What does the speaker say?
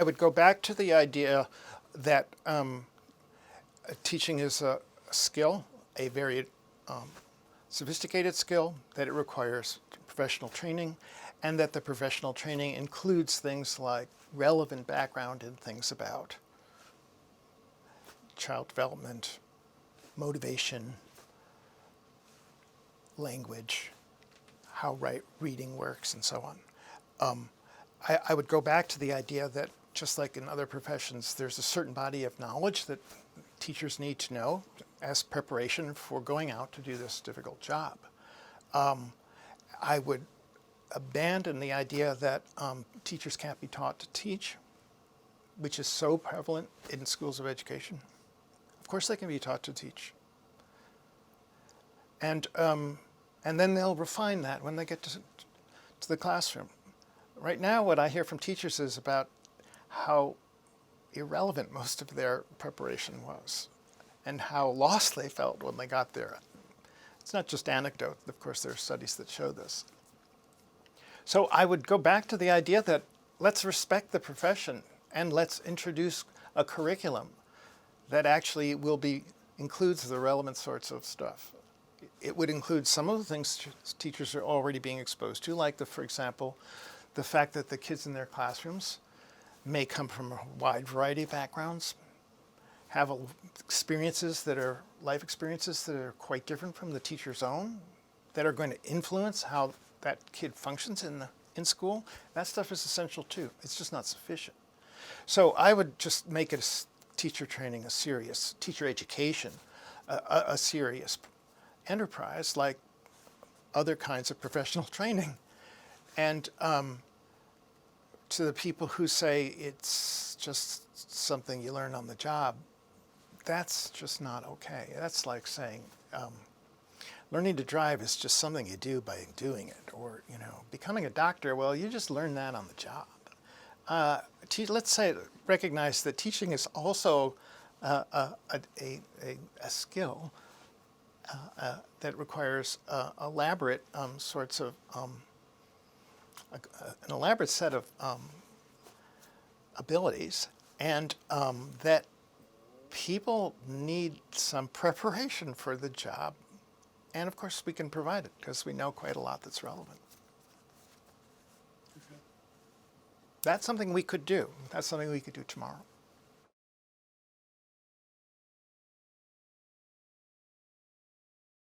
I would go back to the idea that teaching is a skill, a very sophisticated skill, that it requires professional training, and that the professional training includes things like relevant background in things about child development, motivation, language, how reading works, and so on. I would go back to the idea that just like in other professions, there's a certain body of knowledge that teachers need to know as preparation for going out to do this difficult job. I would abandon the idea that teachers can't be taught to teach, which is so prevalent in schools of education. Of course they can be taught to teach. And then they'll refine that when they get to the classroom. Right now, what I hear from teachers is about how irrelevant most of their preparation was and how lost they felt when they got there. It's not just anecdote. Of course, there are studies that show this. So I would go back to the idea that let's respect the profession and let's introduce a curriculum that actually includes the relevant sorts of stuff. It would include some of the things teachers are already being exposed to, like, for example, the fact that the kids in their classrooms may come from a wide variety of backgrounds, have life experiences that are quite different from the teacher's own, that are going to influence how that kid functions in school. That stuff is essential too. It's just not sufficient. So I would just make it teacher training, teacher education, a serious enterprise like other kinds of professional training. And to the people who say it's just something you learn on the job, that's just not okay. That's like saying learning to drive is just something you do by doing it. Or, becoming a doctor, well, you just learn that on the job. Let's recognize that teaching is also a skill that requires elaborate sorts of an elaborate set of abilities, and that people need some preparation for the job. And of course, we can provide it because we know quite a lot that's relevant. Okay. That's something we could do. That's something we could do tomorrow.